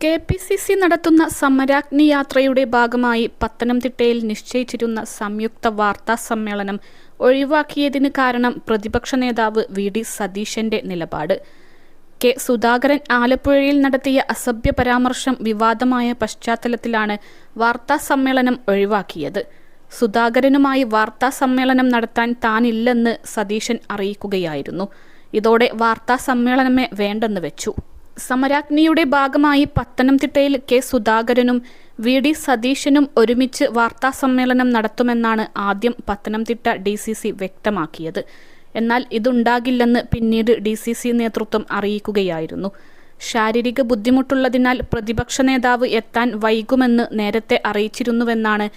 KPCC നടത്തുന്ന സമരാഗ്നി യാത്രയുടെ ഭാഗമായി പത്തനംതിട്ടയിൽ നിശ്ചയിച്ചിരുന്ന സംയുക്ത വാർത്താ സമ്മേളനം ഒഴിവാക്കിയതിന് കാരണം പ്രതിപക്ഷ നേതാവ് വി.ഡി. സതീശന്റെ നിലപാട്. കെ. സുധാകരൻ ആലപ്പുഴയിൽ നടത്തിയ അസഭ്യ പരാമർശം വിവാദമായ പശ്ചാത്തലത്തിലാണ് വാർത്താ സമ്മേളനം ഒഴിവാക്കിയത്. സുധാകരനുമായി വാർത്താ സമ്മേളനം നടത്താൻ താനില്ലെന്ന് സതീശൻ അറിയിക്കുകയായിരുന്നു. ഇതോടെ വാർത്താ സമ്മേളനമേ വേണ്ടെന്ന് വെച്ചു. സമരാഗ്നിയുടെ ഭാഗമായി പത്തനംതിട്ടയിൽ കെ. സുധാകരനും വി.ഡി. സതീശനും ഒരുമിച്ച് വാർത്താ സമ്മേളനം നടത്തുമെന്നാണ് ആദ്യം പത്തനംതിട്ട ഡി.സി.സി വ്യക്തമാക്കിയത്. എന്നാൽ ഇതുണ്ടാകില്ലെന്ന് പിന്നീട് ഡി.സി.സി നേതൃത്വം അറിയിക്കുകയായിരുന്നു. ശാരീരിക ബുദ്ധിമുട്ടുള്ളതിനാൽ പ്രതിപക്ഷ നേതാവ് എത്താൻ വൈകുമെന്ന് നേരത്തെ അറിയിച്ചിരുന്നുവെന്നാണ്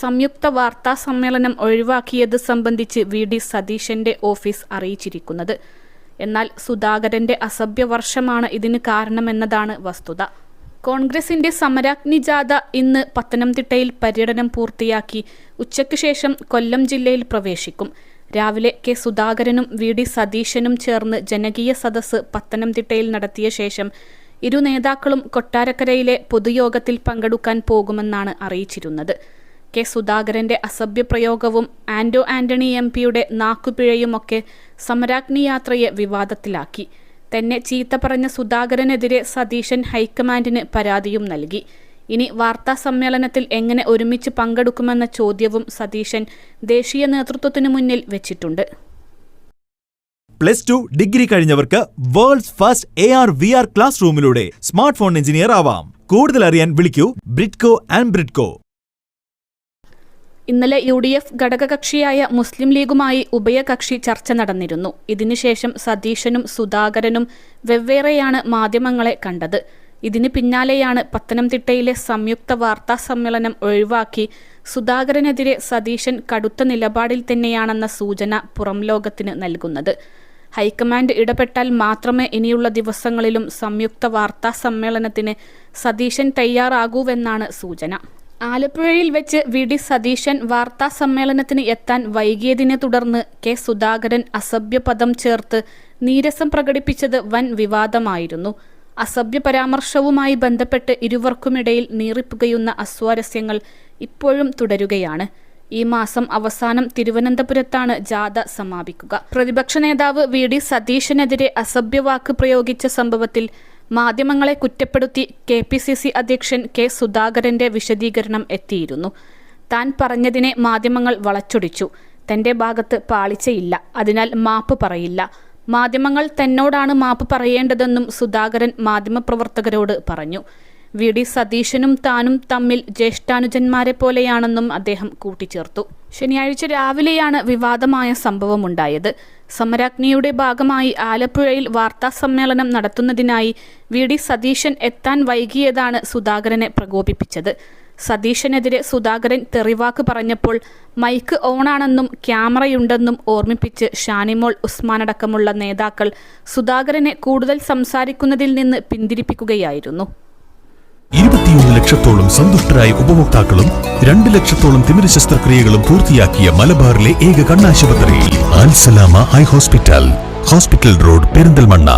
സംയുക്ത വാർത്താ സമ്മേളനം ഒഴിവാക്കിയത് സംബന്ധിച്ച് വി.ഡി. സതീശന്റെ ഓഫീസ് അറിയിച്ചിരിക്കുന്നത്. എന്നാൽ സുധാകരന്റെ അസഭ്യവർഷമാണ് ഇതിന് കാരണമെന്നതാണ് വസ്തുത. കോൺഗ്രസിന്റെ സമരാഗ്നി ജാഥ ഇന്ന് പത്തനംതിട്ടയിൽ പര്യടനം പൂർത്തിയാക്കി ഉച്ചയ്ക്ക് ശേഷം കൊല്ലം ജില്ലയിൽ പ്രവേശിക്കും. രാവിലെ കെ. സുധാകരനും വി.ഡി. സതീശനും ചേർന്ന് ജനകീയ സദസ്സ് പത്തനംതിട്ടയിൽ നടത്തിയ ശേഷം ഇരു നേതാക്കളും കൊട്ടാരക്കരയിലെ പൊതുയോഗത്തിൽ പങ്കെടുക്കാൻ പോകുമെന്നാണ് അറിയിച്ചിരുന്നത്. കെ. സുധാകരന്റെ അസഭ്യപ്രയോഗവും ആന്റണി എം.പിയുടെ നാക്കുപിഴയുമൊക്കെ സമരാഗ്നി യാത്രയെ വിവാദത്തിലാക്കി. തന്നെ ചീത്ത പറഞ്ഞ സുധാകരനെതിരെ സതീശൻ ഹൈക്കമാൻഡിന് പരാതിയും നൽകി. ഇനി വാർത്താ സമ്മേളനത്തിൽ എങ്ങനെ ഒരുമിച്ച് പങ്കെടുക്കുമെന്ന ചോദ്യവും സതീശൻ ദേശീയ നേതൃത്വത്തിനു മുന്നിൽ വെച്ചിട്ടുണ്ട്. +2 ഡിഗ്രി കഴിഞ്ഞവർക്ക് വേൾഡ്സ് ഫസ്റ്റ് AR/VR ക്ലാസ് റൂമിലൂടെ സ്മാർട്ട് ഫോൺ എഞ്ചിനീയർ ആവാം. കൂടുതൽ അറിയാൻ വിളിക്കൂ ബ്രിഡ്കോ. ഇന്നലെ UDF ഘടകകക്ഷിയായ മുസ്ലിം ലീഗുമായി ഉഭയകക്ഷി ചർച്ച നടന്നിരുന്നു. ഇതിനുശേഷം സതീശനും സുധാകരനും വെവ്വേറെയാണ് മാധ്യമങ്ങളെ കണ്ടത്. ഇതിന് പിന്നാലെയാണ് പത്തനംതിട്ടയിലെ സംയുക്ത വാർത്താ സമ്മേളനം ഒഴിവാക്കി സുധാകരനെതിരെ സതീശൻ കടുത്ത നിലപാടിൽ തന്നെയാണെന്ന സൂചന പുറംലോകത്തിന് നൽകുന്നത്. ഹൈക്കമാൻഡ് ഇടപെട്ടാൽ മാത്രമേ ഇനിയുള്ള ദിവസങ്ങളിലും സംയുക്ത വാർത്താ സമ്മേളനത്തിന് സതീശൻ തയ്യാറാകൂവെന്നാണ് സൂചന. ആലപ്പുഴയിൽ വെച്ച് വി.ഡി. സതീശൻ വാർത്താ സമ്മേളനത്തിന് എത്താൻ വൈകിയതിനെ തുടർന്ന് കെ. സുധാകരൻ അസഭ്യപദം ചേർത്ത് നീരസം പ്രകടിപ്പിച്ചത് വൻ വിവാദമായിരുന്നു. അസഭ്യ പരാമർശവുമായി ബന്ധപ്പെട്ട് ഇരുവർക്കുമിടയിൽ നീറിപ്പുകയുന്ന അസ്വാരസ്യങ്ങൾ ഇപ്പോഴും തുടരുകയാണ്. ഈ മാസം അവസാനം തിരുവനന്തപുരത്താണ് ജാഥ സമാപിക്കുക. പ്രതിപക്ഷ നേതാവ് വി.ഡി. സതീശനെതിരെ അസഭ്യവാക്ക് പ്രയോഗിച്ച സംഭവത്തിൽ മാധ്യമങ്ങളെ കുറ്റപ്പെടുത്തി കെപിസിസി അധ്യക്ഷൻ കെ. സുധാകരന്റെ വിശദീകരണം എത്തിയിരുന്നു. താൻ പറഞ്ഞതിനെ മാധ്യമങ്ങൾ വളച്ചൊടിച്ചു. തന്റെ ഭാഗത്ത് പാളിച്ചയില്ല, അതിനാൽ മാപ്പ് പറയില്ല. മാധ്യമങ്ങൾ തന്നോടാണ് മാപ്പ് പറയേണ്ടതെന്നും സുധാകരൻ മാധ്യമപ്രവർത്തകരോട് പറഞ്ഞു. വി.ഡി. സതീശനും താനും തമ്മിൽ ജ്യേഷ്ഠാനുജന്മാരെ പോലെയാണെന്നും അദ്ദേഹം കൂട്ടിച്ചേർത്തു. ശനിയാഴ്ച രാവിലെയാണ് വിവാദമായ സംഭവമുണ്ടായത്. സമരാഗ്നിയുടെ ഭാഗമായി ആലപ്പുഴയിൽ വാർത്താ സമ്മേളനം നടത്തുന്നതിനായി വി.ഡി. സതീശൻ എത്താൻ വൈകിയതാണ് സുധാകരനെ പ്രകോപിപ്പിച്ചത്. സതീശനെതിരെ സുധാകരൻ തെറിവാക്ക് പറഞ്ഞപ്പോൾ മൈക്ക് ഓണാണെന്നും ക്യാമറയുണ്ടെന്നും ഓർമ്മിപ്പിച്ച് ഷാനിമോൾ ഉസ്മാനടക്കമുള്ള നേതാക്കൾ സുധാകരനെ കൂടുതൽ സംസാരിക്കുന്നതിൽ നിന്ന് പിന്തിരിപ്പിക്കുകയായിരുന്നു. 21 ലക്ഷത്തോളം സന്തുഷ്ടരായ ഉപഭോക്താക്കളും 2 ലക്ഷത്തോളം തിമിര ശസ്ത്രക്രിയകളും പൂർത്തിയാക്കിയ മലബാറിലെ ഏക കണ്ണാശുപത്രി അൽ സലാമ ഹൈ ഹോസ്പിറ്റൽ റോഡ് പെരിന്തൽമണ്ണ.